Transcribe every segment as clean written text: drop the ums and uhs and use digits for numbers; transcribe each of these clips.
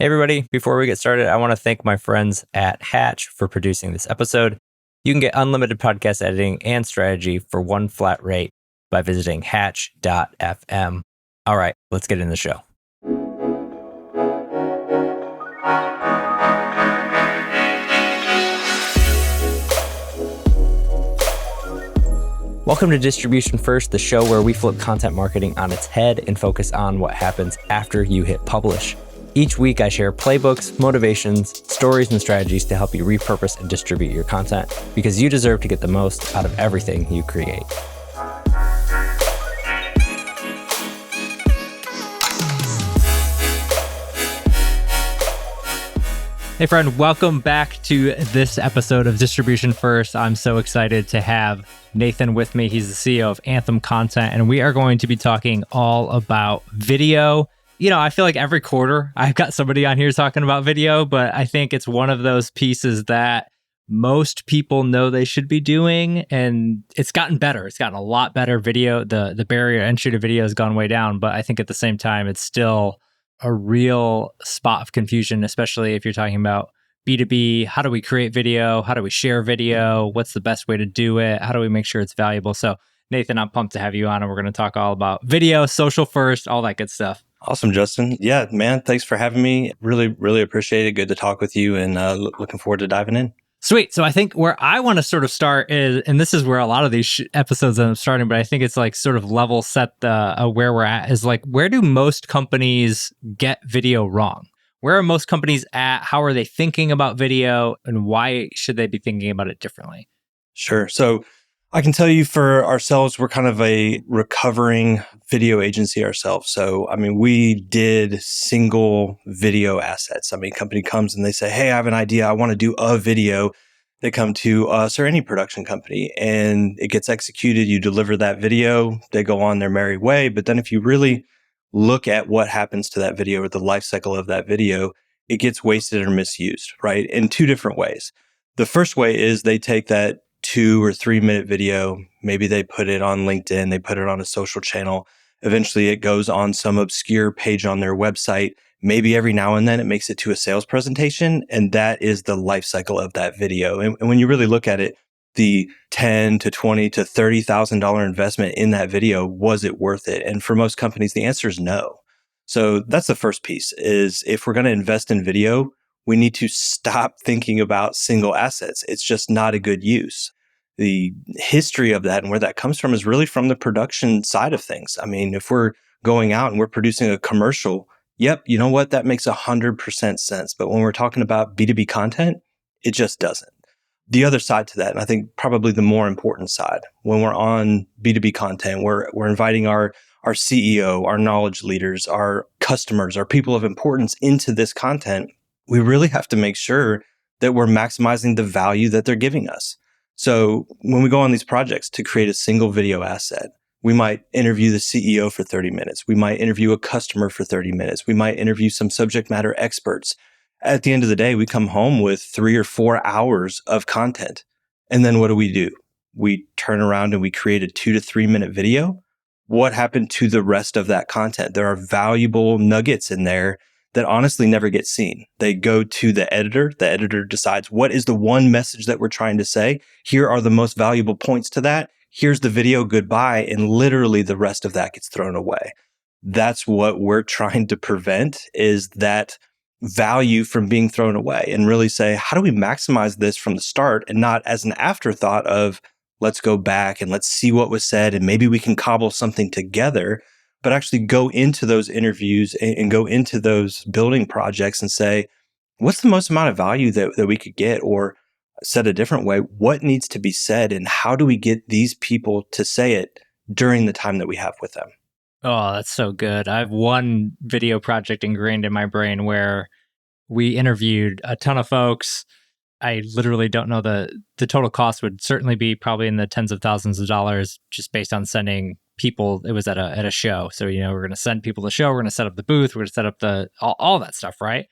Hey, everybody. Before we get started, I want to thank my friends at Hatch for producing this episode. You can get unlimited podcast editing and strategy for one flat rate by visiting hatch.fm. All right, let's get into the show. Welcome to Distribution First, the show where we flip content marketing on its head and focus on what happens after you hit publish. Each week, I share playbooks, motivations, stories, and strategies to help you repurpose and distribute your content because you deserve to get the most out of everything you create. Hey, friend, welcome back to this episode of Distribution First. I'm so excited to have Nathan with me. He's the CEO of Anthem Content, and we are going to be talking all about video. You know, I feel like every quarter I've got somebody on here talking about video, but I think it's one of those pieces that most people know they should be doing, and it's gotten better. It's gotten a lot better. Video, the barrier entry to video has gone way down, but I think at the same time, it's still a real spot of confusion, especially if you're talking about B2B. How do we create video? How do we share video? What's the best way to do it? How do we make sure it's valuable? So Nathan, I'm pumped to have you on, and we're going to talk all about video, social first, all that good stuff. Awesome, Justin. Yeah, man, thanks for having me. Really appreciate it. Good to talk with you, and looking forward to diving in. Sweet. So I think where I want to sort of start is, and this is where a lot of these episodes end up starting, but I think it's like sort of level set where we're at is like, where do most companies get video wrong? Where are most companies at? How are they thinking about video, and why should they be thinking about it differently? Sure. So I can tell you for ourselves, we're kind of a recovering video agency ourselves. So, I mean, we did single video assets. I mean, company comes and they say, hey, I have an idea. I want to do a video. They come to us or any production company and it gets executed. You deliver that video. They go on their merry way. But then if you really look at what happens to that video or the life cycle of that video, it gets wasted or misused, right? In two different ways. The first way is they take that 2 or 3 minute video. Maybe they put it on LinkedIn, they put it on a social channel. Eventually it goes on some obscure page on their website. Maybe every now and then it makes it to a sales presentation. And that is the life cycle of that video. And when you really look at it, the $10,000 to $20,000 to $30,000 investment in that video, was it worth it? And for most companies, the answer is no. So that's the first piece is if we're going to invest in video, we need to stop thinking about single assets. It's just not a good use. The history of that and where that comes from is really from the production side of things. I mean, if we're going out and we're producing a commercial, yep, you know what? That makes 100% sense. But when we're talking about B2B content, it just doesn't. The other side to that, and I think probably the more important side, when we're on B2B content, we're inviting our CEO, our knowledge leaders, our customers, our people of importance into this content. We really have to make sure that we're maximizing the value that they're giving us. So when we go on these projects to create a single video asset, we might interview the CEO for 30 minutes. We might interview a customer for 30 minutes. We might interview some subject matter experts. At the end of the day, we come home with 3 or 4 hours of content. And then what do? We turn around and we create a 2 to 3 minute video. What happened to the rest of that content? There are valuable nuggets in there that honestly never get seen. They go to the editor. The editor decides what is the one message that we're trying to say. Here are the most valuable points to that. Here's the video, goodbye. And literally the rest of that gets thrown away. That's what we're trying to prevent is that value from being thrown away and really say, how do we maximize this from the start and not as an afterthought of let's go back and let's see what was said and maybe we can cobble something together, but actually go into those interviews and go into those building projects and say, what's the most amount of value that we could get? Or said a different way, what needs to be said and how do we get these people to say it during the time that we have with them? Oh, that's so good. I have one video project ingrained in my brain where we interviewed a ton of folks. I literally don't know the total cost would certainly be probably in the tens of thousands of dollars just based on sending people. It was at a show. So, you know, we're going to send people to the show. We're going to set up the booth. We're going to set up all that stuff, right?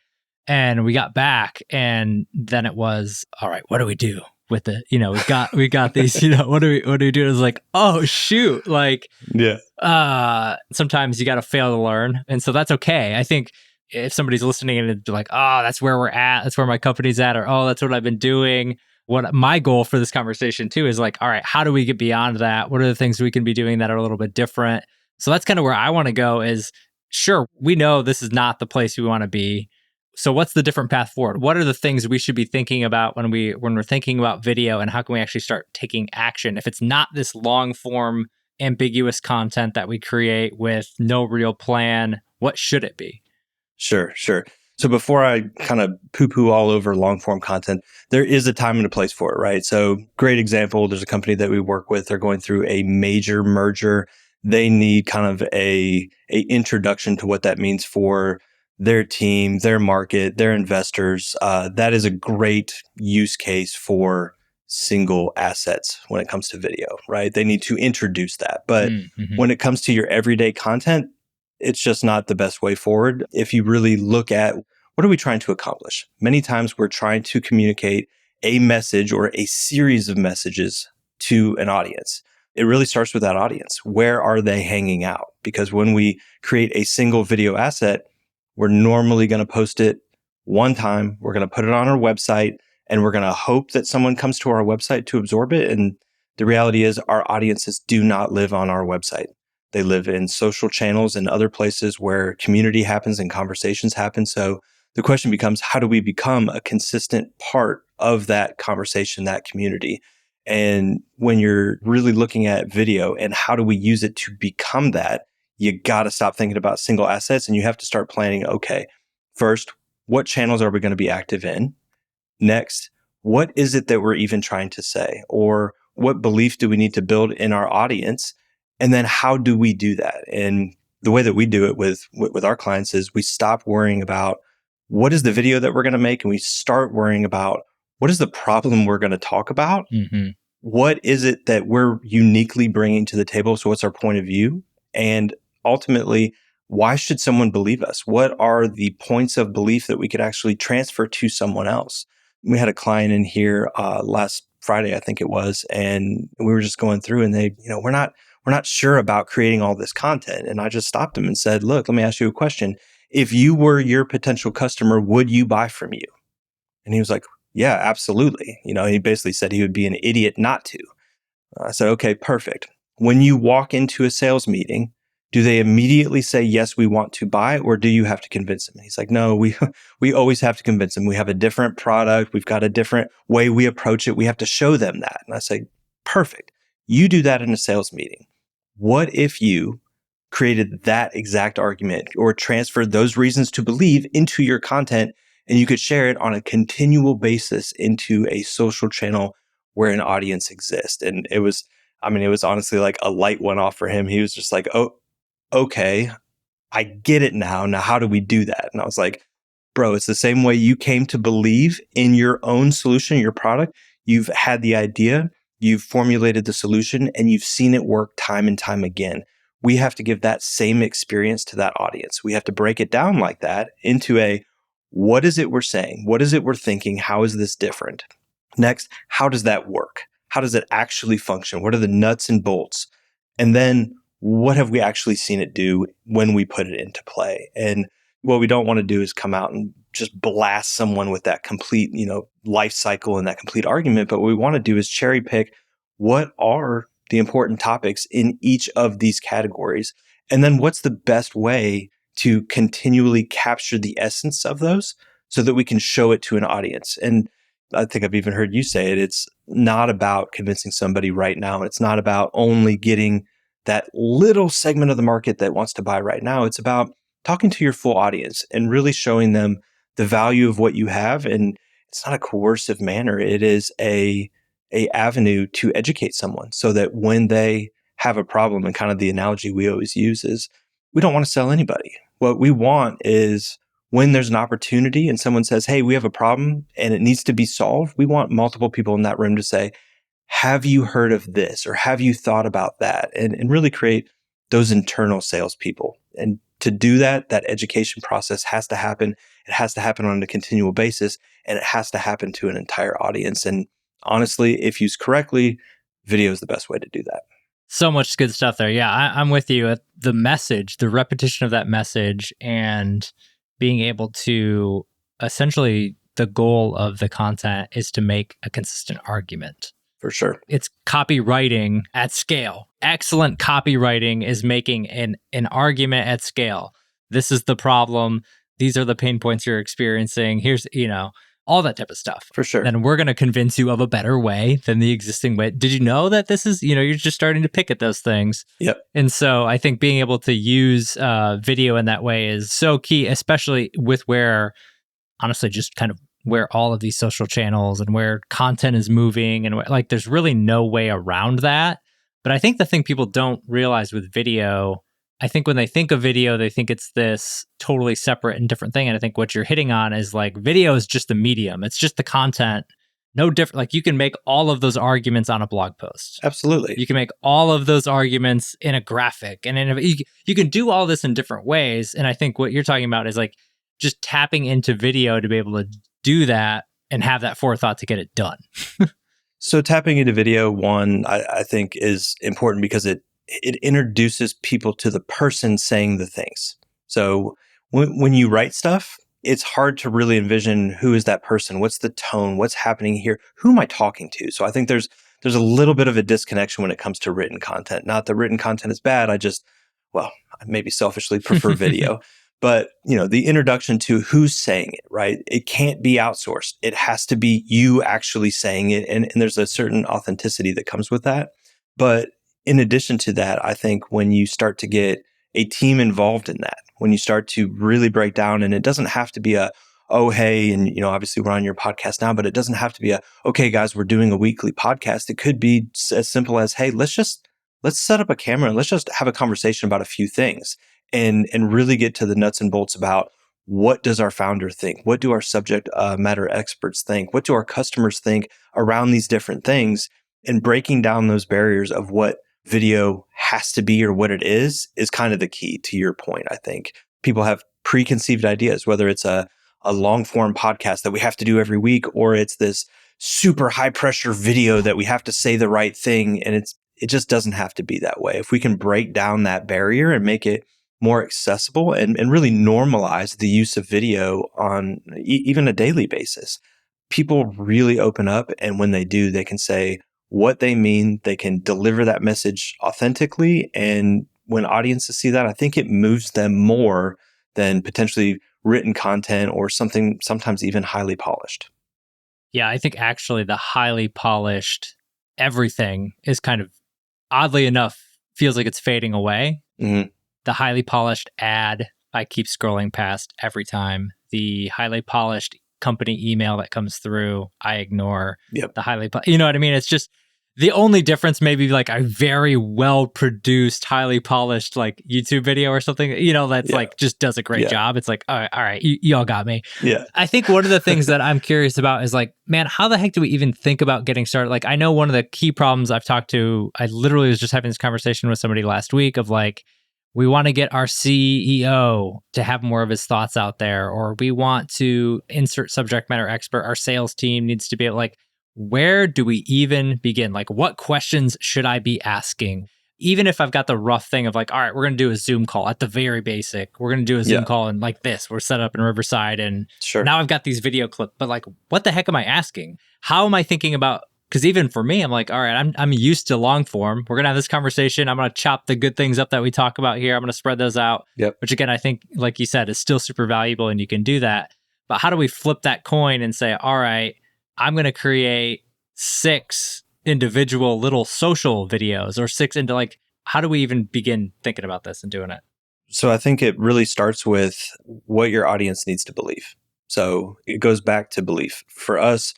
And we got back and then it was, all right, what do we do with it? You know, we got these, you know, what do we do? It was like, oh, shoot. Like, yeah. Sometimes you got to fail to learn. And so that's okay. I think if somebody's listening and they're like, oh, that's where we're at, that's where my company's at, or oh, that's what I've been doing. What my goal for this conversation too is like, all right, how do we get beyond that? What are the things we can be doing that are a little bit different? So that's kind of where I want to go is, sure, we know this is not the place we want to be. So what's the different path forward? What are the things we should be thinking about when we're thinking about video, and how can we actually start taking action? If it's not this long form, ambiguous content that we create with no real plan, what should it be? Sure, sure. So before I kind of poo-poo all over long form content, there is a time and a place for it, right? So great example, there's a company that we work with. They're going through a major merger. They need kind of a introduction to what that means for their team, their market, their investors. That is a great use case for single assets when it comes to video, right? They need to introduce that. But when it comes to your everyday content, it's just not the best way forward. If you really look at what are we trying to accomplish? Many times we're trying to communicate a message or a series of messages to an audience. It really starts with that audience. Where are they hanging out? Because when we create a single video asset, we're normally going to post it one time. We're going to put it on our website, and we're going to hope that someone comes to our website to absorb it. And the reality is our audiences do not live on our website. They live in social channels and other places where community happens and conversations happen. So the question becomes, how do we become a consistent part of that conversation, that community? And when you're really looking at video and how do we use it to become that, you got to stop thinking about single assets and you have to start planning, okay, first, what channels are we going to be active in? Next, what is it that we're even trying to say? Or what belief do we need to build in our audience? And then how do we do that? And the way that we do it with our clients is we stop worrying about what is the video that we're going to make, and we start worrying about what is the problem we're going to talk about? What is it that we're uniquely bringing to the table? So what's our point of view? And ultimately, why should someone believe us? What are the points of belief that we could actually transfer to someone else? We had a client in here last Friday, I think it was, and we were just going through and they, we're not sure about creating all this content. And I just stopped him and said, look, let me ask you a question. If you were your potential customer, would you buy from you? And he was like, yeah, absolutely. He basically said he would be an idiot not to. I said, okay, perfect. When you walk into a sales meeting, do they immediately say, yes, we want to buy, or do you have to convince them? And he's like, no, we always have to convince them. We have a different product. We've got a different way we approach it. We have to show them that. And I say, perfect. You do that in a sales meeting. What if you created that exact argument or transferred those reasons to believe into your content, and you could share it on a continual basis into a social channel where an audience exists? And it was honestly like a light went off for him. He was just like, oh, okay, I get it now. Now, how do we do that? And I was like, bro, it's the same way you came to believe in your own solution, your product. You've had the idea, you've formulated the solution, and you've seen it work time and time again. We have to give that same experience to that audience. We have to break it down like that into what is it we're saying? What is it we're thinking? How is this different? Next, how does that work? How does it actually function? What are the nuts and bolts? And then what have we actually seen it do when we put it into play? And what we don't want to do is come out and just blast someone with that complete, life cycle and that complete argument. But what we want to do is cherry pick what are the important topics in each of these categories. And then what's the best way to continually capture the essence of those so that we can show it to an audience? And I think I've even heard you say it. It's not about convincing somebody right now. It's not about only getting that little segment of the market that wants to buy right now. It's about talking to your full audience and really showing them the value of what you have. And it's not a coercive manner. It is a avenue to educate someone so that when they have a problem, and kind of the analogy we always use is we don't want to sell anybody. What we want is when there's an opportunity and someone says, hey, we have a problem and it needs to be solved, we want multiple people in that room to say, have you heard of this? Or have you thought about that? And really create those internal salespeople. And to do that, that education process has to happen. It has to happen on a continual basis, and it has to happen to an entire audience. And honestly, if used correctly, video is the best way to do that. So much good stuff there. Yeah, I'm with you. The message, the repetition of that message, and being able to essentially the goal of the content is to make a consistent argument. For sure. It's copywriting at scale. Excellent copywriting is making an argument at scale. This is the problem. These are the pain points you're experiencing. Here's, all that type of stuff. For sure. Then we're going to convince you of a better way than the existing way. Did you know that this is, you're just starting to pick at those things. Yep. And so I think being able to use video in that way is so key, especially with where, honestly, just kind of where all of these social channels and where content is moving and like there's really no way around that. But I think the thing people don't realize with video, I think when they think of video, they think it's this totally separate and different thing. And I think what you're hitting on is like video is just the medium. It's just the content. No different. Like you can make all of those arguments on a blog post. Absolutely. You can make all of those arguments in a graphic and you can do all this in different ways. And I think what you're talking about is like just tapping into video to be able to do that and have that forethought to get it done. So tapping into video, one, I think is important because it introduces people to the person saying the things. So when you write stuff, it's hard to really envision who is that person, what's the tone, what's happening here, who am I talking to? So I think there's a little bit of a disconnection when it comes to written content. Not that written content is bad. I maybe selfishly prefer video. But, the introduction to who's saying it, right? It can't be outsourced. It has to be you actually saying it. And there's a certain authenticity that comes with that. But in addition to that, I think when you start to get a team involved in that, when you start to really break down, and it doesn't have to be oh, hey, and, obviously we're on your podcast now, but it doesn't have to be okay, guys, we're doing a weekly podcast. It could be as simple as, hey, let's set up a camera and let's just have a conversation about a few things. And really get to the nuts and bolts about what does our founder think? What do our subject matter experts think? What do our customers think around these different things? And breaking down those barriers of what video has to be or what it is kind of the key to your point, I think. People have preconceived ideas, whether it's a long form podcast that we have to do every week, or it's this super high pressure video that we have to say the right thing. And it just doesn't have to be that way. If we can break down that barrier and make it more accessible and really normalize the use of video on even a daily basis, people really open up. And when they do, they can say what they mean. They can deliver that message authentically. And when audiences see that, I think it moves them more than potentially written content or something sometimes even highly polished. Yeah, I think actually the highly polished everything is kind of, oddly enough, feels like it's fading away. Mm-hmm. The highly polished ad, I keep scrolling past every time. The highly polished company email that comes through, I ignore. Yep. The highly, you know what I mean? It's just the only difference, maybe like a very well produced, highly polished like YouTube video or something, that's like just does a great job. It's like, all right, y'all got me. Yeah. I think one of the things that I'm curious about is like, man, how the heck do we even think about getting started? Like, I know one of the key problems I literally was just having this conversation with somebody last week of like, we want to get our CEO to have more of his thoughts out there, or we want to insert subject matter expert. Our sales team needs to be like, where do we even begin? Like, what questions should I be asking? Even if I've got the rough thing of like, all right, we're going to do a Zoom call at the very basic. We're going to do a Zoom call and like this, we're set up in Riverside. And now I've got these video clips, but like, what the heck am I asking? How am I thinking about? Because even for me, I'm like, all right, I'm used to long form. We're going to have this conversation. I'm going to chop the good things up that we talk about here. I'm going to spread those out, which again, I think, like you said, is still super valuable and you can do that. But how do we flip that coin and say, all right, I'm going to create 6 individual little social videos or 6 into like, how do we even begin thinking about this and doing it? So I think it really starts with what your audience needs to believe. So it goes back to belief. For us,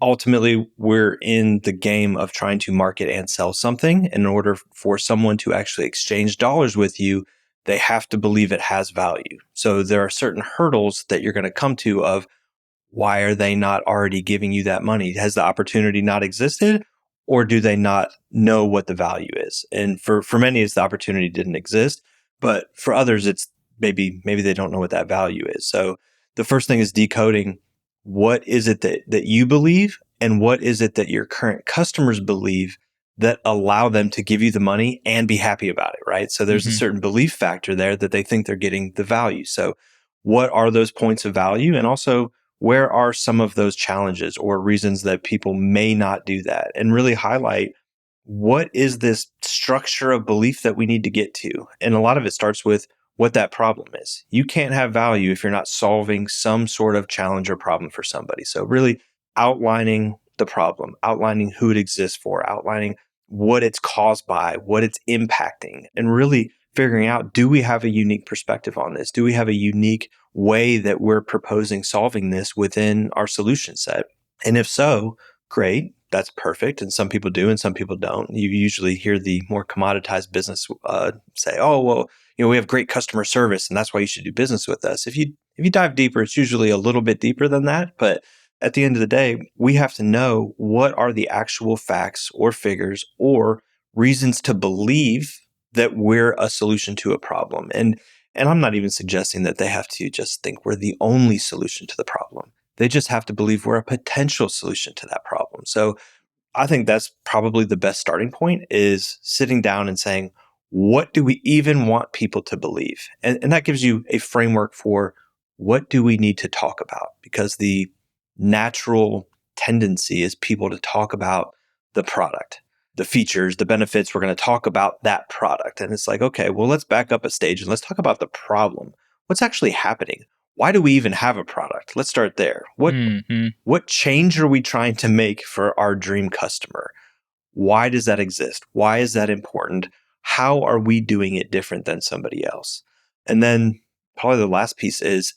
ultimately, we're in the game of trying to market and sell something. In order for someone to actually exchange dollars with you, they have to believe it has value. So there are certain hurdles that you're going to come to of why are they not already giving you that money? Has the opportunity not existed, or do they not know what the value is? And for many, it's the opportunity didn't exist. But for others, it's maybe they don't know what that value is. So the first thing is decoding what is it that you believe and what is it that your current customers believe that allow them to give you the money and be happy about it, right? So there's a certain belief factor there that they think they're getting the value. So what are those points of value? And also, where are some of those challenges or reasons that people may not do that? And really highlight what is this structure of belief that we need to get to? And a lot of it starts with what that problem is. You can't have value if you're not solving some sort of challenge or problem for somebody. So really outlining the problem, outlining who it exists for, outlining what it's caused by, what it's impacting, and really figuring out, do we have a unique perspective on this? Do we have a unique way that we're proposing solving this within our solution set? And if so, great. That's perfect. And some people do and some people don't. You usually hear the more commoditized business say, oh, well, we have great customer service and that's why you should do business with us. If you dive deeper, it's usually a little bit deeper than that. But at the end of the day, we have to know what are the actual facts or figures or reasons to believe that we're a solution to a problem. And I'm not even suggesting that they have to just think we're the only solution to the problem. They just have to believe we're a potential solution to that problem. So I think that's probably the best starting point, is sitting down and saying, what do we even want people to believe? And that gives you a framework for what do we need to talk about? Because the natural tendency is people to talk about the product, the features, the benefits. We're going to talk about that product. And it's like, okay, well, let's back up a stage and let's talk about the problem. What's actually happening? Why do we even have a product? Let's start there. What change are we trying to make for our dream customer? Why does that exist? Why is that important? How are we doing it different than somebody else? And then probably the last piece is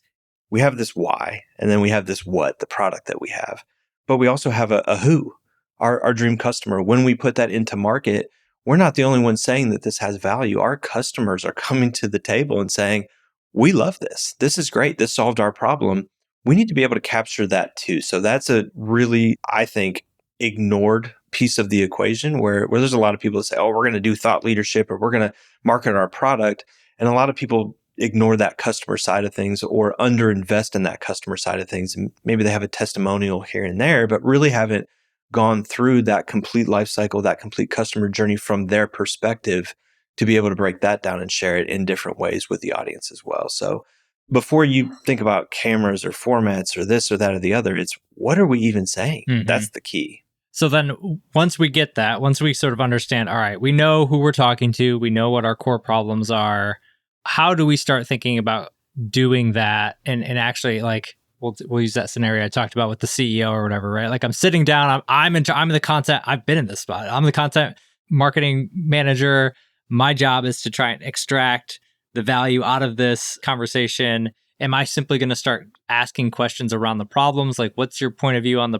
we have this why, and then we have this what, the product that we have. But we also have a who, our dream customer. When we put that into market, we're not the only ones saying that this has value. Our customers are coming to the table and saying, we love this. This is great. This solved our problem. We need to be able to capture that too. So that's a really, I think, ignored piece of the equation where there's a lot of people that say, oh, we're going to do thought leadership or we're going to market our product. And a lot of people ignore that customer side of things or underinvest in that customer side of things. And maybe they have a testimonial here and there, but really haven't gone through that complete life cycle, that complete customer journey from their perspective to be able to break that down and share it in different ways with the audience as well. So before you think about cameras or formats or this or that or the other, it's what are we even saying? That's the key. So then once we get that, once we sort of understand, all right, we know who we're talking to, we know what our core problems are, how do we start thinking about doing that and actually like, we'll use that scenario I talked about with the CEO or whatever, right? Like I'm sitting down, I'm in the content, I've been in this spot. I'm the content marketing manager. My job is to try and extract the value out of this conversation. Am I simply going to start asking questions around the problems? Like, what's your point of view on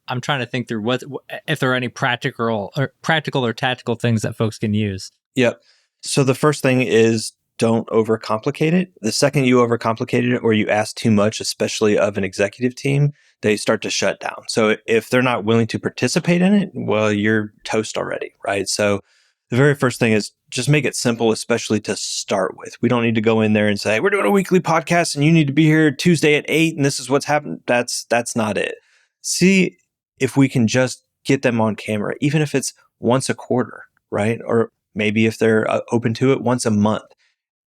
I'm trying to think through what if there are any practical or tactical things that folks can use. Yep. So the first thing is don't overcomplicate it. The second you overcomplicate it or you ask too much, especially of an executive team, they start to shut down. So if they're not willing to participate in it, well, you're toast already, right? So the very first thing is just make it simple, especially to start with. We don't need to go in there and say, we're doing a weekly podcast and you need to be here Tuesday at 8 and this is what's happened. That's not it. See if we can just get them on camera, even if it's once a quarter, right? Or maybe if they're open to it, once a month,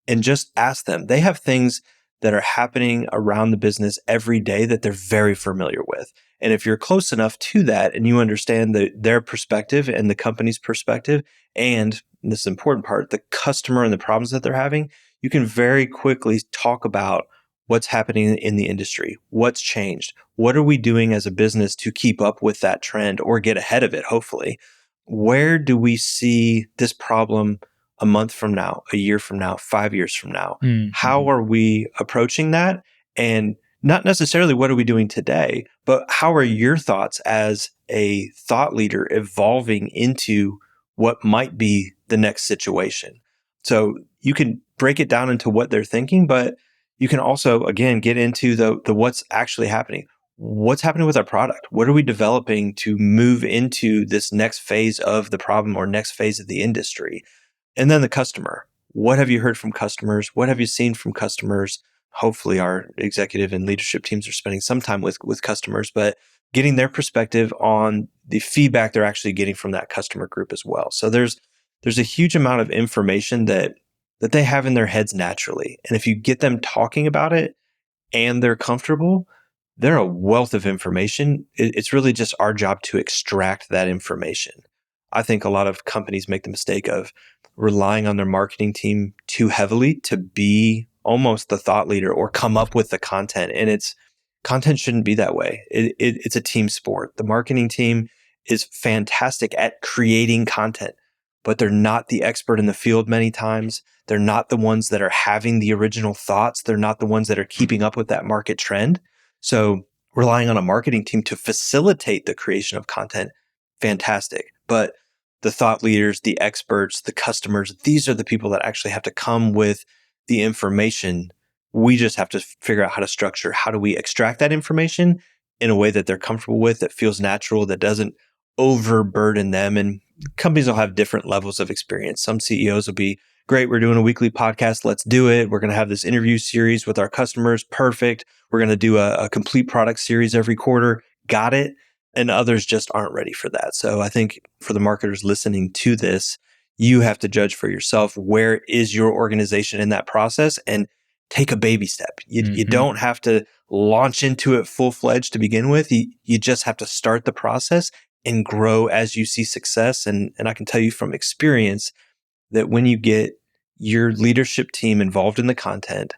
and just ask them. They have things that are happening around the business every day that they're very familiar with. And if you're close enough to that and you understand their perspective and the company's perspective, and this is the important part, the customer and the problems that they're having, you can very quickly talk about what's happening in the industry, what's changed, what are we doing as a business to keep up with that trend or get ahead of it, hopefully. Where do we see this problem a month from now, a year from now, 5 years from now? How are we approaching that? And not necessarily what are we doing today, but how are your thoughts as a thought leader evolving into what might be the next situation? So you can break it down into what they're thinking, but you can also, again, get into the what's actually happening. What's happening with our product? What are we developing to move into this next phase of the problem or next phase of the industry? And then the customer. What have you heard from customers? What have you seen from customers? Hopefully our executive and leadership teams are spending some time with customers, but getting their perspective on the feedback they're actually getting from that customer group as well. So there's a huge amount of information that they have in their heads naturally. And if you get them talking about it, and they're comfortable, they're a wealth of information. It's really just our job to extract that information. I think a lot of companies make the mistake of relying on their marketing team too heavily to be almost the thought leader or come up with the content. And content shouldn't be that way. It's a team sport. The marketing team is fantastic at creating content, but they're not the expert in the field many times. They're not the ones that are having the original thoughts. They're not the ones that are keeping up with that market trend. So relying on a marketing team to facilitate the creation of content, fantastic. But the thought leaders, the experts, the customers, these are the people that actually have to come with the information. We just have to figure out how to structure, how do we extract that information in a way that they're comfortable with, that feels natural, that doesn't overburden them. And companies will have different levels of experience. Some CEOs will be, great, we're doing a weekly podcast, let's do it. We're going to have this interview series with our customers, perfect. We're going to do a complete product series every quarter, got it. And others just aren't ready for that. So I think for the marketers listening to this, you have to judge for yourself, where is your organization in that process, and take a baby step. You don't have to launch into it full-fledged to begin with. You just have to start the process and grow as you see success. And I can tell you from experience that when you get your leadership team involved in the content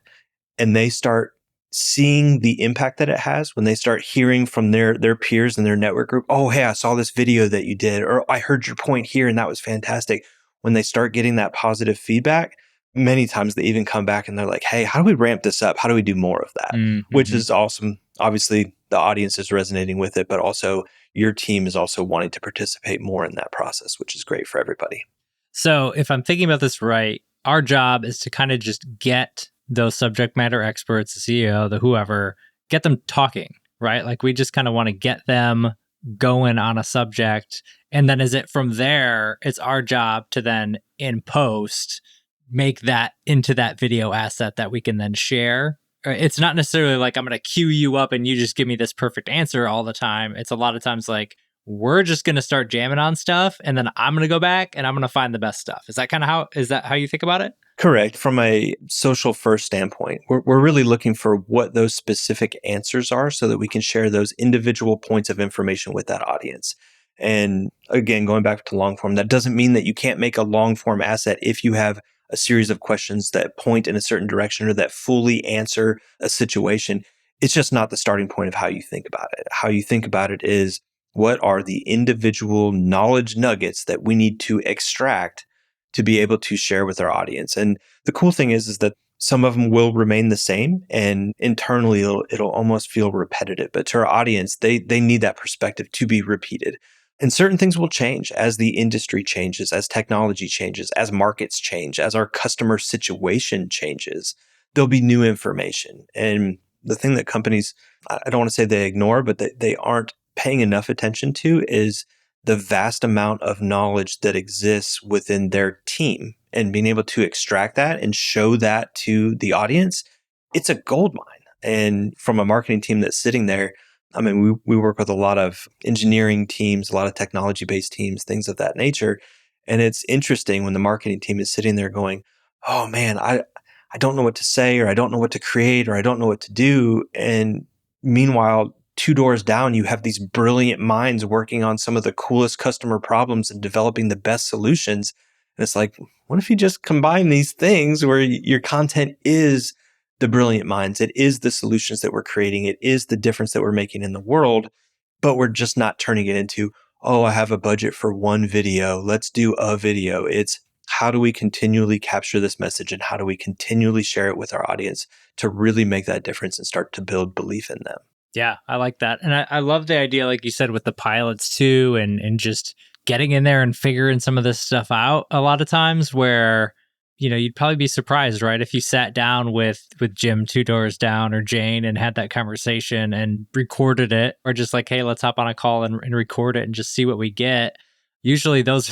and they start seeing the impact that it has, when they start hearing from their peers in their network group, oh, hey, I saw this video that you did, or I heard your point here and that was fantastic. When they start getting that positive feedback, many times they even come back and they're like, hey, how do we ramp this up? How do we do more of that? Which is awesome. Obviously, the audience is resonating with it, but also your team is also wanting to participate more in that process, which is great for everybody. So if I'm thinking about this right, our job is to kind of just get those subject matter experts, the CEO, the whoever, get them talking, right? Like we just kind of want to get them going on a subject. And then is it from there, it's our job to then in post, make that into that video asset that we can then share. It's not necessarily like I'm going to queue you up and you just give me this perfect answer all the time. It's a lot of times like, we're just going to start jamming on stuff and then I'm going to go back and I'm going to find the best stuff. Is that how you think about it? Correct. From a social first standpoint, we're really looking for what those specific answers are so that we can share those individual points of information with that audience. And again, going back to long form, that doesn't mean that you can't make a long form asset if you have a series of questions that point in a certain direction or that fully answer a situation. It's just not the starting point of how you think about it. How you think about it is, what are the individual knowledge nuggets that we need to extract to be able to share with our audience? And the cool thing is that some of them will remain the same, and internally it'll almost feel repetitive. But to our audience, they need that perspective to be repeated. And certain things will change as the industry changes, as technology changes, as markets change, as our customer situation changes. There'll be new information. And the thing that companies, I don't want to say they ignore, but they aren't paying enough attention to is the vast amount of knowledge that exists within their team, and being able to extract that and show that to the audience. It's a gold mine. And from a marketing team that's sitting there, I mean, we work with a lot of engineering teams, a lot of technology-based teams, things of that nature. And it's interesting when the marketing team is sitting there going, oh man, I don't know what to say, or I don't know what to create, or I don't know what to do. And meanwhile, two doors down, you have these brilliant minds working on some of the coolest customer problems and developing the best solutions. And it's like, what if you just combine these things where your content is the brilliant minds? It is the solutions that we're creating. It is the difference that we're making in the world, but we're just not turning it into, oh, I have a budget for one video. Let's do a video. It's, how do we continually capture this message and how do we continually share it with our audience to really make that difference and start to build belief in them? Yeah, I like that. And I love the idea, like you said, with the pilots too, and just getting in there and figuring some of this stuff out a lot of times where, you'd probably be surprised, right? If you sat down with Jim two doors down or Jane and had that conversation and recorded it, or just like, hey, let's hop on a call and record it and just see what we get. Usually that's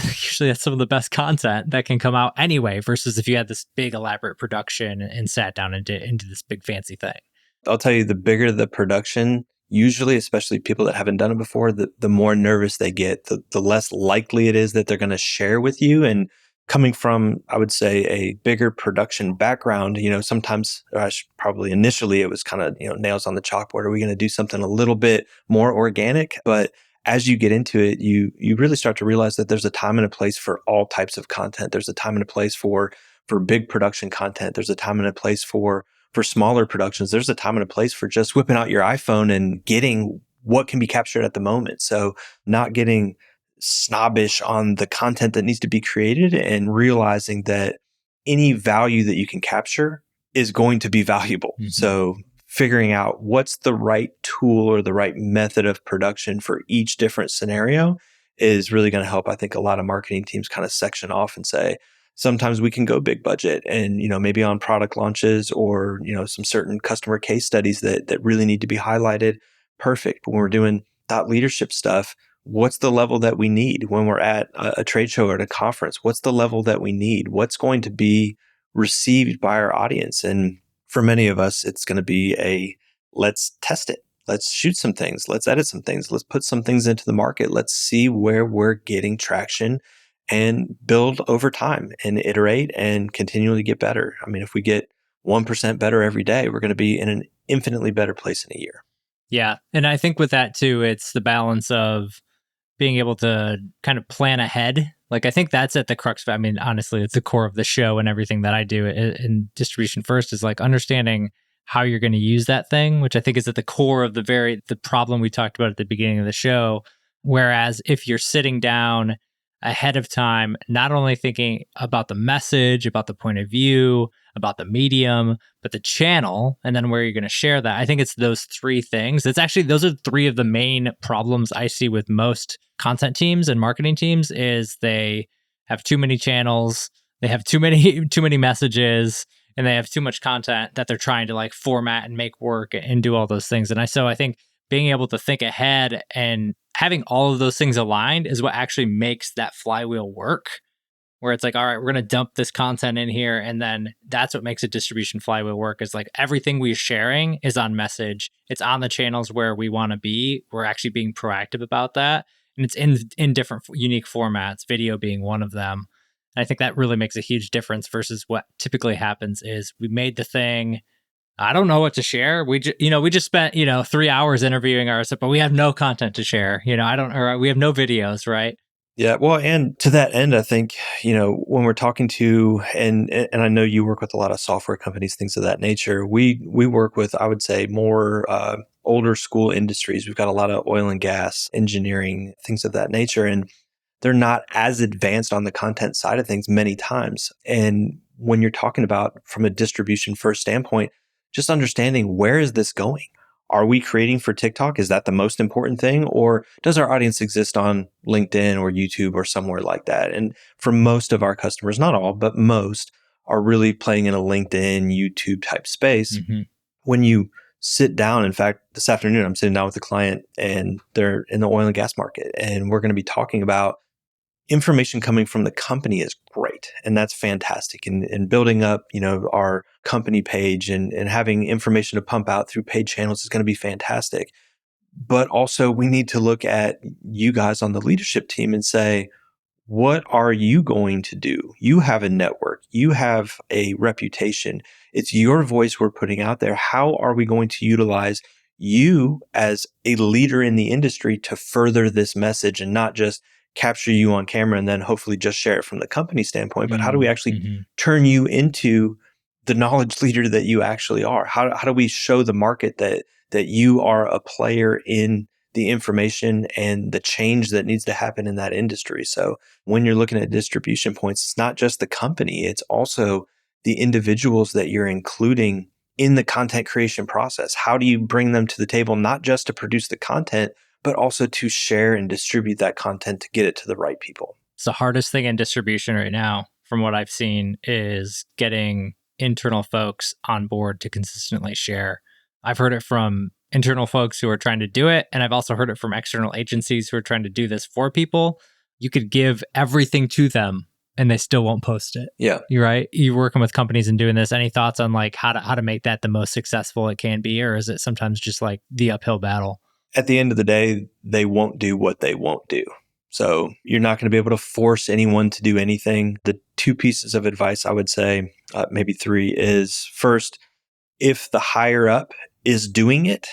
some of the best content that can come out anyway, versus if you had this big elaborate production and sat down into this big fancy thing. I'll tell you, the bigger the production, usually, especially people that haven't done it before, the more nervous they get, the less likely it is that they're going to share with you. And coming from, I would say, a bigger production background, sometimes probably initially it was kind of, nails on the chalkboard. Are we going to do something a little bit more organic? But as you get into it, you really start to realize that there's a time and a place for all types of content. There's a time and a place for big production content. There's a time and a place for smaller productions. There's a time and a place for just whipping out your iPhone and getting what can be captured at the moment. So not getting snobbish on the content that needs to be created and realizing that any value that you can capture is going to be valuable. Mm-hmm. So figuring out what's the right tool or the right method of production for each different scenario is really going to help. I think a lot of marketing teams kind of section off and say, sometimes we can go big budget and, maybe on product launches or, some certain customer case studies that really need to be highlighted. Perfect. But when we're doing thought leadership stuff, what's the level that we need when we're at a trade show or at a conference? What's the level that we need? What's going to be received by our audience? And for many of us, it's going to be let's test it. Let's shoot some things. Let's edit some things. Let's put some things into the market. Let's see where we're getting traction and build over time and iterate and continually get better. I mean, if we get 1% better every day, we're going to be in an infinitely better place in a year. Yeah. And I think with that too, it's the balance of being able to kind of plan ahead. Like, I think that's at the crux of, honestly, it's the core of the show and everything that I do in Distribution First is like understanding how you're going to use that thing, which I think is at the core of the problem we talked about at the beginning of the show. Whereas if you're sitting down ahead of time, not only thinking about the message, about the point of view, about the medium, but the channel, and then where you're going to share that. I think it's those three things. It's actually, those are three of the main problems I see with most content teams and marketing teams is they have too many channels, they have too many messages, and they have too much content that they're trying to like format and make work and do all those things. And I think being able to think ahead and having all of those things aligned is what actually makes that flywheel work, where it's like, all right, we're going to dump this content in here. And then that's what makes a distribution flywheel work is like everything we're sharing is on message. It's on the channels where we want to be. We're actually being proactive about that. And it's in different unique formats, video being one of them. And I think that really makes a huge difference versus what typically happens is we made the thing. I don't know what to share. We just spent, 3 hours interviewing ourselves, but we have no content to share. We have no videos, right? Yeah. Well, and to that end, I think, when we're talking to, and I know you work with a lot of software companies, things of that nature, we work with, I would say, more older school industries. We've got a lot of oil and gas, engineering, things of that nature. And they're not as advanced on the content side of things many times. And when you're talking about from a distribution first standpoint, just understanding where is this going? Are we creating for TikTok? Is that the most important thing? Or does our audience exist on LinkedIn or YouTube or somewhere like that? And for most of our customers, not all, but most are really playing in a LinkedIn, YouTube type space. Mm-hmm. When you sit down, in fact, this afternoon, I'm sitting down with a client and they're in the oil and gas market. And we're going to be talking about information coming from the company is great. And that's fantastic. And building up, our company page and having information to pump out through paid channels is going to be fantastic. But also we need to look at you guys on the leadership team and say, what are you going to do? You have a network. You have a reputation. It's your voice we're putting out there. How are we going to utilize you as a leader in the industry to further this message and not just capture you on camera and then hopefully just share it from the company standpoint, but how do we actually turn you into the knowledge leader that you actually are? How do we show the market that you are a player in the information and the change that needs to happen in that industry? So when you're looking at distribution points, it's not just the company, it's also the individuals that you're including in the content creation process. How do you bring them to the table, not just to produce the content, but also to share and distribute that content to get it to the right people? It's the hardest thing in distribution right now, from what I've seen, is getting internal folks on board to consistently share. I've heard it from internal folks who are trying to do it, and I've also heard it from external agencies who are trying to do this for people. You could give everything to them and they still won't post it. Yeah. You're right. You're working with companies and doing this. Any thoughts on like how to make that the most successful it can be? Or is it sometimes just like the uphill battle? At the end of the day, they won't do what they won't do. So you're not going to be able to force anyone to do anything. The two pieces of advice I would say, maybe three, is first, if the higher up is doing it,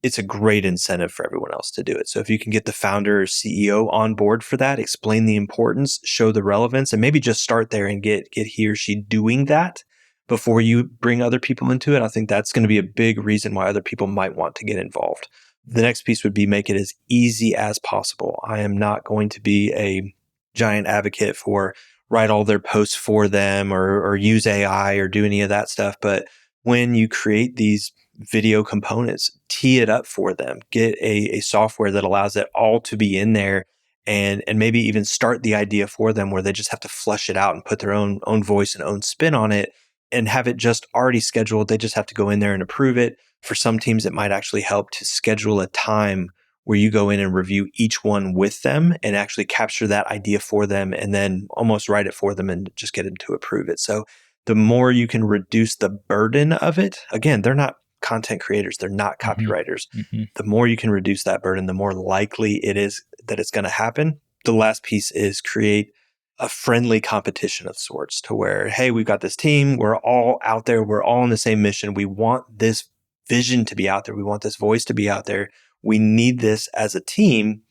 it's a great incentive for everyone else to do it. So if you can get the founder or CEO on board for that, explain the importance, show the relevance, and maybe just start there and get he or she doing that before you bring other people into it, I think that's going to be a big reason why other people might want to get involved. The next piece would be make it as easy as possible. I am not going to be a giant advocate for write all their posts for them or use AI or do any of that stuff. But when you create these video components, tee it up for them, get a software that allows it all to be in there and maybe even start the idea for them where they just have to flesh it out and put their own voice and own spin on it and have it just already scheduled. They just have to go in there and approve it. For some teams, it might actually help to schedule a time where you go in and review each one with them and actually capture that idea for them and then almost write it for them and just get them to approve it. So the more you can reduce the burden of it, again, they're not content creators, they're not copywriters. Mm-hmm. The more you can reduce that burden, the more likely it is that it's going to happen. The last piece is create a friendly competition of sorts to where, hey, we've got this team, we're all out there, we're all on the same mission. We want this vision to be out there. We want this voice to be out there. We need this as a team.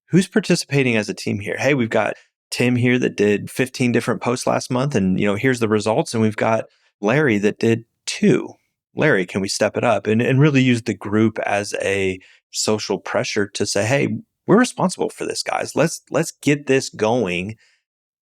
Who's participating as a team here? Hey, we've got Tim here that did 15 different posts last month and, here's the results. And we've got Larry that did 2. Larry, can we step it up? And really use the group as a social pressure to say, hey, we're responsible for this, guys. Let's get this going.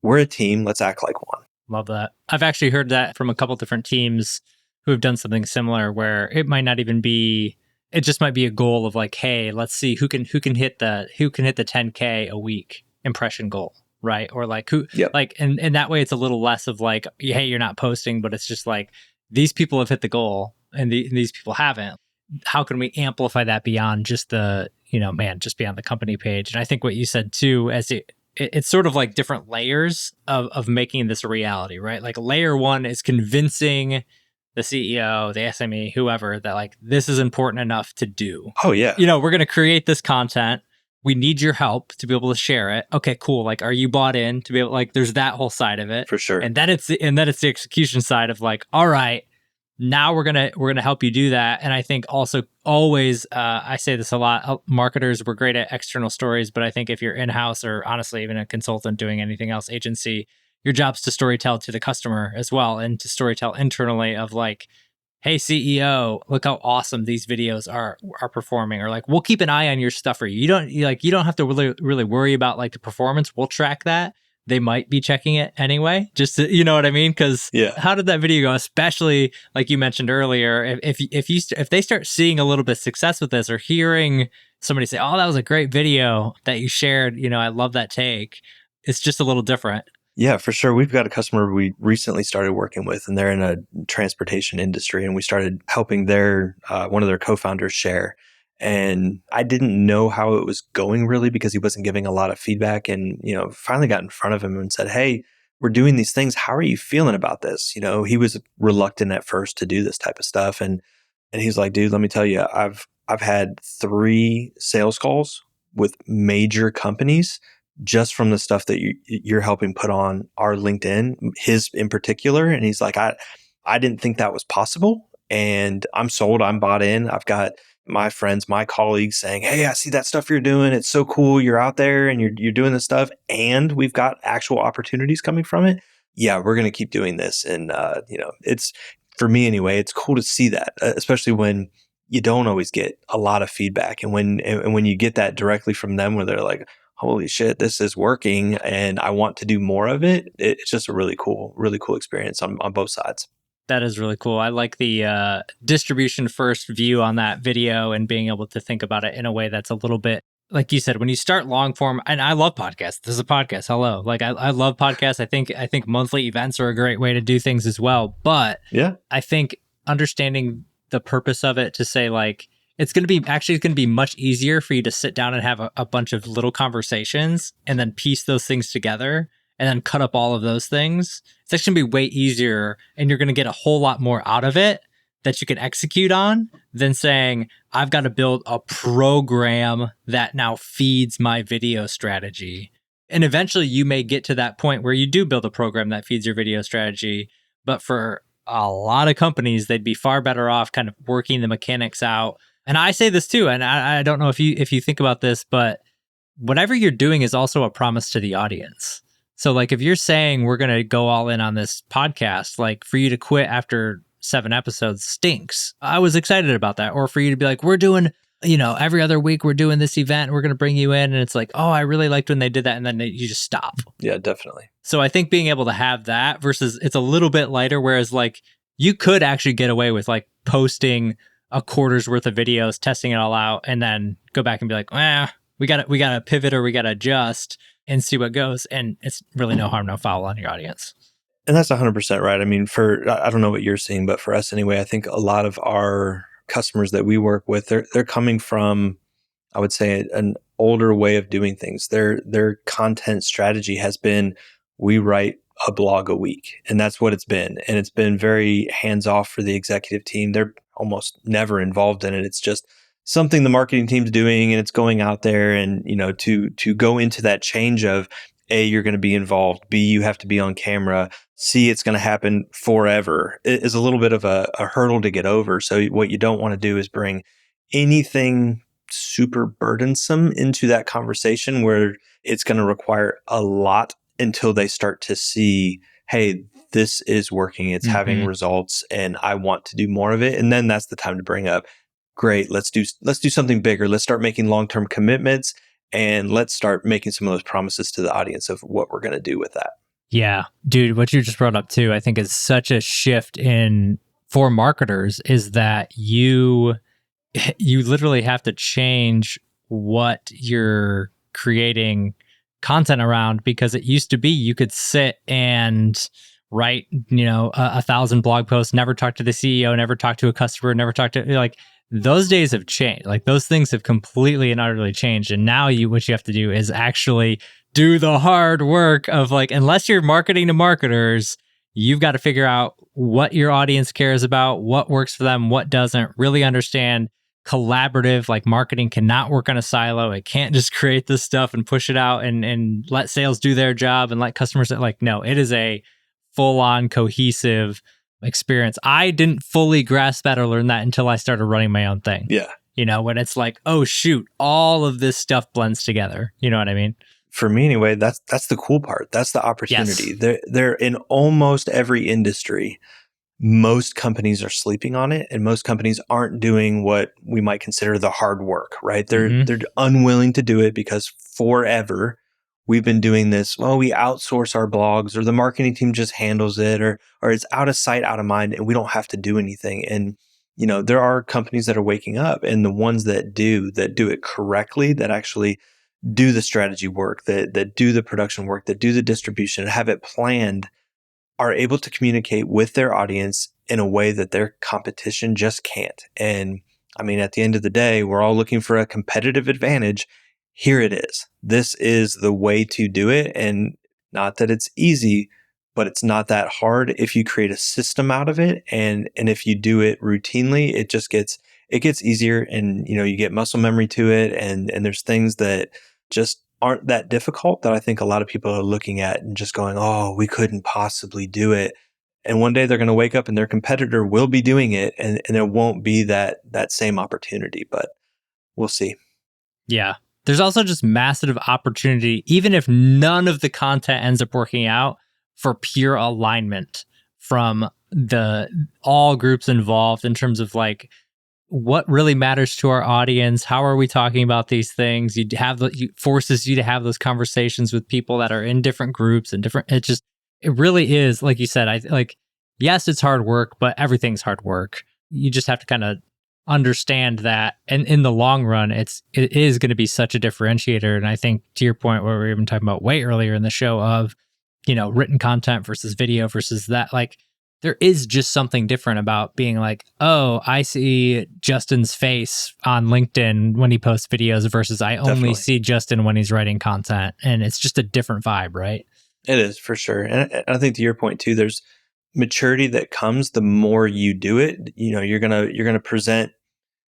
We're a team. Let's act like one. Love that. I've actually heard that from a couple different teams who have done something similar where it might not even be, it just might be a goal of like, hey, let's see who can hit the 10K a week impression goal, right? Or like who, yep. Like, and that way it's a little less of like, hey, you're not posting, but it's just like these people have hit the goal and these people haven't. How can we amplify that beyond just the, just beyond the company page? And I think what you said too, as it's sort of like different layers of making this a reality, right? Like layer one is convincing the CEO, the SME, whoever, that like, this is important enough to do. Oh yeah. We're going to create this content. We need your help to be able to share it. Okay, cool. Like, are you bought in to be able, like, there's that whole side of it. For sure. And then it's the execution side of like, all right, now we're going to help you do that. And I think also always, I say this a lot, marketers, we're great at external stories, but I think if you're in-house or honestly, even a consultant doing anything else, agency, your job's to storytell to the customer as well and to storytell internally of like, hey, CEO, look how awesome these videos are performing, or like, we'll keep an eye on your stuff for you. You don't have to really worry about like the performance. We'll track that. They might be checking it anyway, just to, you know what I mean? Because how did that video go? Especially like you mentioned earlier, if they start seeing a little bit of success with this or hearing somebody say, oh, that was a great video that you shared, I love that take. It's just a little different. Yeah, for sure. We've got a customer we recently started working with, and they're in a transportation industry, and we started helping their one of their co-founders share. And I didn't know how it was going really because he wasn't giving a lot of feedback. And finally got in front of him and said, "Hey, we're doing these things. How are you feeling about this?" He was reluctant at first to do this type of stuff, and he's like, "Dude, let me tell you, I've had 3 sales calls with major companies." Just from the stuff that you're helping put on our LinkedIn, his in particular. And he's like, I didn't think that was possible. And I'm sold. I'm bought in. I've got my friends, my colleagues saying, hey, I see that stuff you're doing. It's so cool. You're out there and you're doing this stuff. And we've got actual opportunities coming from it. Yeah, we're going to keep doing this. And, it's, for me anyway, it's cool to see that, especially when you don't always get a lot of feedback. And when you get that directly from them where they're like, holy shit, this is working and I want to do more of it. It's just a really cool experience on both sides. That is really cool. I like the distribution first view on that video and being able to think about it in a way that's a little bit, like you said, when you start long form, and I love podcasts. This is a podcast. Hello. Like I love podcasts. I think monthly events are a great way to do things as well. But yeah, I think understanding the purpose of it to say like, it's going to be much easier for you to sit down and have a bunch of little conversations and then piece those things together and then cut up all of those things. It's actually going to be way easier and you're going to get a whole lot more out of it that you can execute on than saying, I've got to build a program that now feeds my video strategy. And eventually you may get to that point where you do build a program that feeds your video strategy. But for a lot of companies, they'd be far better off kind of working the mechanics out. And I say this too, and I don't know if you think about this, but whatever you're doing is also a promise to the audience. So like if you're saying we're going to go all in on this podcast, like for you to quit after 7 episodes stinks. I was excited about that. Or for you to be like, we're doing, every other week we're doing this event, we're going to bring you in. And it's like, oh, I really liked when they did that. And then you just stop. Yeah, definitely. So I think being able to have that versus it's a little bit lighter, whereas like you could actually get away with like posting a quarter's worth of videos, testing it all out, and then go back and be like, we got to pivot or we got to adjust and see what goes. And it's really no harm, no foul on your audience. And that's 100% right. I mean, I don't know what you're seeing, but for us anyway, I think a lot of our customers that we work with, they're coming from, I would say, an older way of doing things. Their content strategy has been, we write a blog a week, and that's what it's been. And it's been very hands off for the executive team. They're almost never involved in it. It's just something the marketing team's doing, and it's going out there. And to go into that change of A, you're going to be involved, B, you have to be on camera, C, it's going to happen forever, it is a little bit of a hurdle to get over. So what you don't want to do is bring anything super burdensome into that conversation where it's going to require a lot until they start to see, hey, this is working, it's having results, and I want to do more of it. And then that's the time to bring up, great, let's do something bigger. Let's start making long-term commitments, and let's start making some of those promises to the audience of what we're going to do with that. Yeah, dude, what you just brought up too, I think is such a shift for marketers, is that you literally have to change what you're creating content around, because it used to be you could sit and write, 1,000 blog posts, never talk to the CEO, never talk to a customer, never talk to, like, those days have changed. Like, those things have completely and utterly changed. And now what you have to do is actually do the hard work of, like, unless you're marketing to marketers, you've got to figure out what your audience cares about, what works for them, what doesn't, really understand collaborative, like, marketing cannot work on a silo. It can't just create this stuff and push it out and let sales do their job and let customers, like, no, it is a full-on cohesive experience. I didn't fully grasp that or learn that until I started running my own thing. Yeah. When it's like, oh shoot, all of this stuff blends together. You know what I mean? For me anyway, that's the cool part. That's the opportunity. Yes. They're in almost every industry. Most companies are sleeping on it, and most companies aren't doing what we might consider the hard work, right? They're unwilling to do it because forever we've been doing this. Well, we outsource our blogs, or the marketing team just handles it, or it's out of sight, out of mind, and we don't have to do anything. And there are companies that are waking up, and the ones that do it correctly, that actually do the strategy work, that do the production work, that do the distribution, have it planned, are able to communicate with their audience in a way that their competition just can't. And I mean, at the end of the day, we're all looking for a competitive advantage. Here it is. This is the way to do it. And not that it's easy, but it's not that hard if you create a system out of it. And if you do it routinely, it gets easier, and you get muscle memory to it. And there's things that just aren't that difficult that I think a lot of people are looking at and just going, oh, we couldn't possibly do it. And one day they're going to wake up and their competitor will be doing it, and there won't be that same opportunity, but we'll see. Yeah. There's also just massive opportunity, even if none of the content ends up working out, for pure alignment from all groups involved in terms of, like, what really matters to our audience. How are we talking about these things? Forces you to have those conversations with people that are in different groups and different. It really is, like you said, yes, it's hard work, but everything's hard work. You just have to kind of understand that. And in the long run, it is going to be such a differentiator. And I think, to your point, where we were even talking about way earlier in the show of, written content versus video versus that, like, there is just something different about being like, oh, I see Justin's face on LinkedIn when he posts videos versus I only see Justin when he's writing content. And it's just a different vibe, right? It is, for sure. And I think, to your point too, there's maturity that comes the more you do it. You're going to present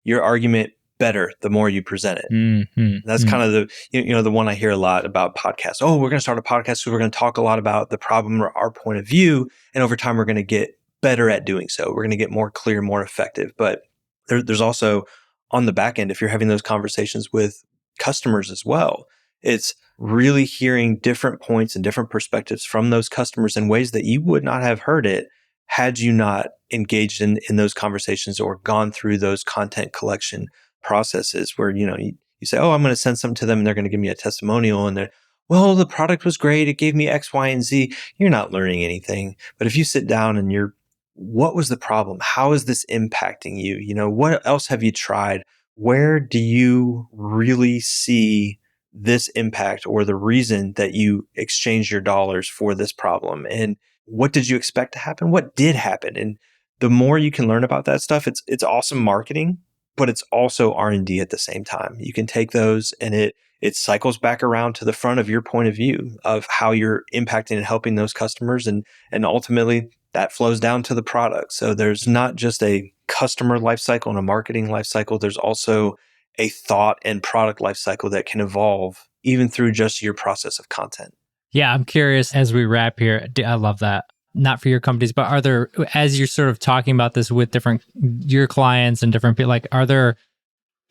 your argument better the more you present it. Mm-hmm. That's kind of the one I hear a lot about podcasts. Oh, we're going to start a podcast, so we're going to talk a lot about the problem or our point of view, and over time we're going to get better at doing so. We're going to get more clear, more effective. But there's also on the back end, if you're having those conversations with customers as well, it's really hearing different points and different perspectives from those customers in ways that you would not have heard it had you not engaged in those conversations or gone through those content collection processes where, you say, oh, I'm going to send something to them and they're going to give me a testimonial and they're, well, the product was great. It gave me X, Y, and Z. You're not learning anything. But if you sit down and what was the problem? How is this impacting you? What else have you tried? Where do you really see this impact or the reason that you exchanged your dollars for this problem? And what did you expect to happen? What did happen? And the more you can learn about that stuff, it's awesome marketing, but it's also R&D at the same time. You can take those and it cycles back around to the front of your point of view of how you're impacting and helping those customers. And ultimately that flows down to the product. So there's not just a customer life cycle and a marketing life cycle. There's also a thought and product life cycle that can evolve even through just your process of content. Yeah, I'm curious as we wrap here. I love that. Not for your companies, but are there, as you're sort of talking about this with your clients and different people, like, are there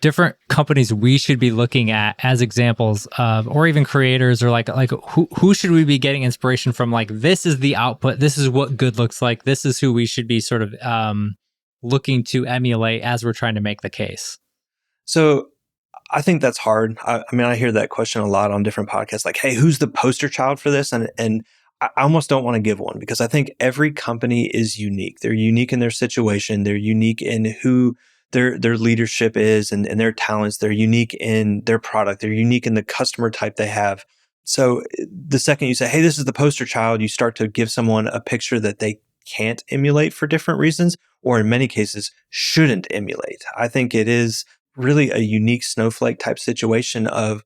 different companies we should be looking at as examples of, or even creators, or like who should we be getting inspiration from? Like, this is the output. This is what good looks like. This is who we should be sort of looking to emulate as we're trying to make the case. So I think that's hard. I mean, I hear that question a lot on different podcasts, like, hey, who's the poster child for this? And I almost don't want to give one because I think every company is unique. They're unique in their situation. They're unique in who their leadership is and their talents. They're unique in their product. They're unique in the customer type they have. So the second you say, hey, this is the poster child, you start to give someone a picture that they can't emulate for different reasons, or in many cases shouldn't emulate. I think it is really a unique snowflake type situation of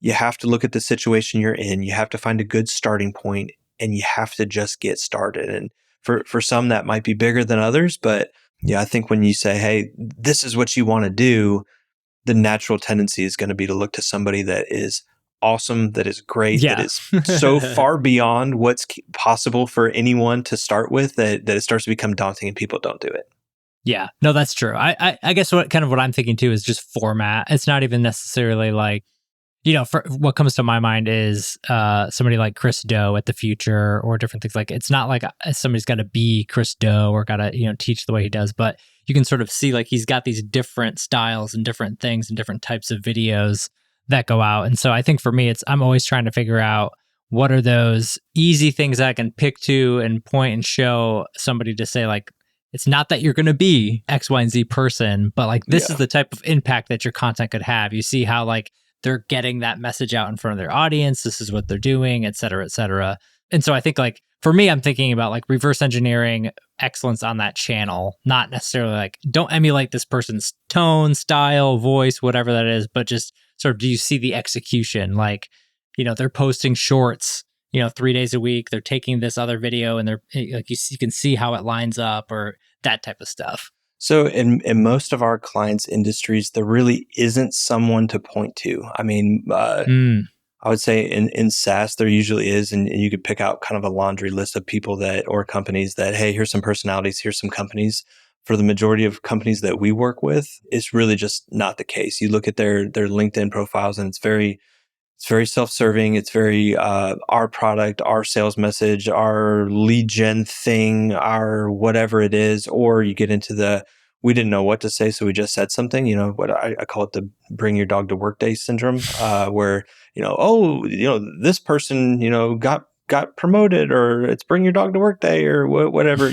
you have to look at the situation you're in. You have to find a good starting point and you have to just get started. And for some, that might be bigger than others. But yeah, I think when you say, hey, this is what you want to do, the natural tendency is going to be to look to somebody that is awesome, that is great, Yeah. that is so far beyond what's possible for anyone to start with that it starts to become daunting and people don't do it. Yeah, no, that's true. I guess what I'm thinking too is just format. It's not even necessarily like, for what comes to my mind is somebody like Chris Do at The Future or different things. Like, it's not like somebody's got to be Chris Do or got to teach the way he does, but you can sort of see like he's got these different styles and different things and different types of videos that go out. And so I think for me, I'm always trying to figure out what are those easy things that I can pick to and point and show somebody to say like, it's not that you're going to be X, Y, and Z person, but like this is the type of impact that your content could have. You see how like they're getting that message out in front of their audience. This is what they're doing, et cetera, et cetera. And so I think like for me, I'm thinking about like reverse engineering excellence on that channel, not necessarily like don't emulate this person's tone, style, voice, whatever that is, but just sort of do you see the execution? Like, they're posting shorts 3 days a week, they're taking this other video and they're like, you can see how it lines up or that type of stuff. So in most of our clients' industries, there really isn't someone to point to. I mean, I would say in SaaS, there usually is, and you could pick out kind of a laundry list of people or companies that, hey, here's some personalities, here's some companies. For the majority of companies that we work with, it's really just not the case. You look at their LinkedIn profiles and it's very self-serving. It's very our product, our sales message, our lead gen thing, our whatever it is. Or you get into we didn't know what to say, so we just said something. What I call it the bring your dog to work day syndrome, where this person got promoted, or it's bring your dog to work day, or whatever.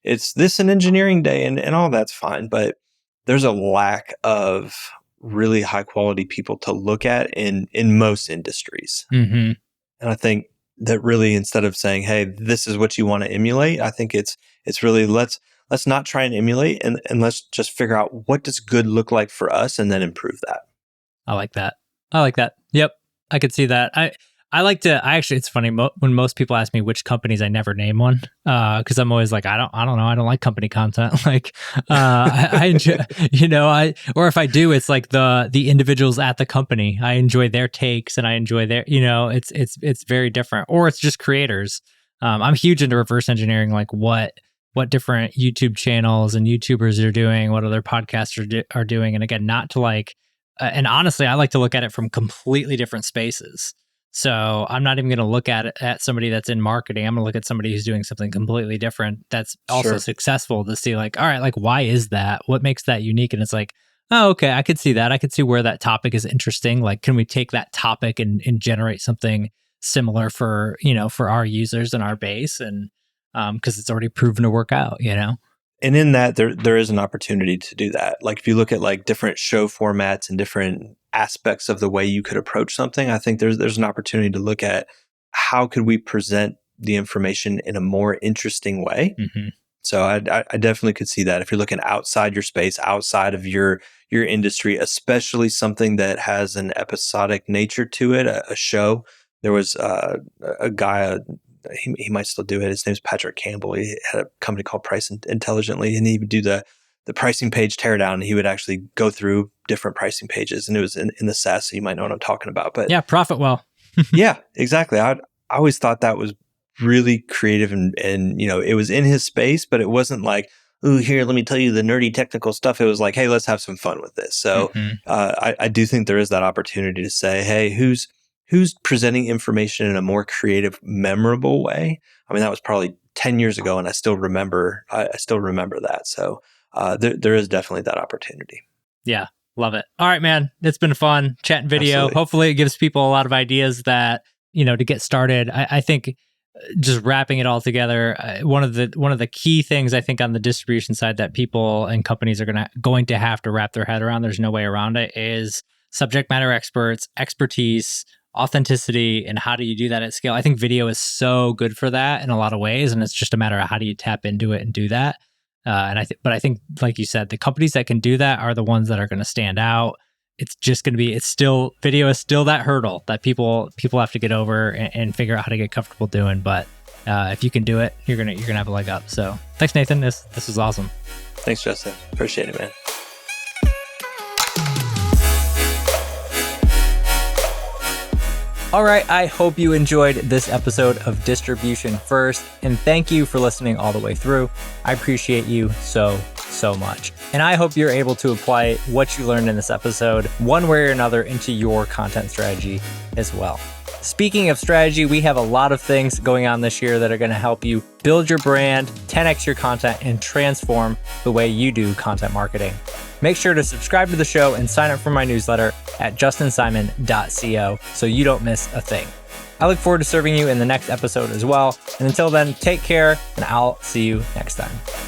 It's this an engineering day, and all that's fine, but there's a lack of really high quality people to look at in most industries. Mm-hmm. And I think that really, instead of saying, hey, this is what you want to emulate, I think it's really let's not try and emulate and let's just figure out what does good look like for us and then improve that. I like that. Yep. I could see that. It's funny when most people ask me which companies, I never name one. Cause I'm always like, I don't know. I don't like company content. Like, I enjoy, or if I do, it's like the individuals at the company. I enjoy their takes and I enjoy their, it's very different, or it's just creators. I'm huge into reverse engineering, like what different YouTube channels and YouTubers are doing, what other podcasters are doing. And again, not to like, and honestly, I like to look at it from completely different spaces. So I'm not even going to look at somebody that's in marketing. I'm going to look at somebody who's doing something completely different that's also successful to see like, all right, like why is that? What makes that unique? And it's like, oh, okay, I could see that. I could see where that topic is interesting. Like, can we take that topic and generate something similar for our users and our base? And because it's already proven to work out, And in that, there is an opportunity to do that. Like if you look at like different show formats and different aspects of the way you could approach something, I think there's an opportunity to look at how could we present the information in a more interesting way. Mm-hmm. So I definitely could see that if you're looking outside your space, outside of your industry, especially something that has an episodic nature to it, a show. There was a guy. He might still do it. His name's Patrick Campbell. He had a company called Price Intelligently, and he would do the pricing page teardown. He would actually go through different pricing pages, and it was in the SaaS, so you might know what I'm talking about. But yeah, profit well. Yeah, exactly. I always thought that was really creative, and it was in his space, but it wasn't like, ooh, here, let me tell you the nerdy technical stuff. It was like, hey, let's have some fun with this. So I do think there is that opportunity to say, hey, who's presenting information in a more creative, memorable way? I mean, that was probably 10 years ago, and I still remember that. So there is definitely that opportunity. Yeah, love it. All right, man. It's been fun chatting video. Absolutely. Hopefully it gives people a lot of ideas that, to get started. I think just wrapping it all together, one of the key things I think on the distribution side that people and companies are going to have to wrap their head around, there's no way around it, is subject matter experts, expertise, authenticity, and how do you do that at scale? I think video is so good for that in a lot of ways, and it's just a matter of how do you tap into it and do that. But I think, like you said, the companies that can do that are the ones that are going to stand out. It's just going to be, video is still that hurdle that people have to get over and figure out how to get comfortable doing. But if you can do it, you're gonna have a leg up. So thanks, Nathan. This was awesome. Thanks, Justin. Appreciate it, man. All right, I hope you enjoyed this episode of Distribution First, and thank you for listening all the way through. I appreciate you so much. And I hope you're able to apply what you learned in this episode one way or another into your content strategy as well. Speaking of strategy, we have a lot of things going on this year that are going to help you build your brand, 10x your content, and transform the way you do content marketing. Make sure to subscribe to the show and sign up for my newsletter at justinsimon.co so you don't miss a thing. I look forward to serving you in the next episode as well. And until then, take care, and I'll see you next time.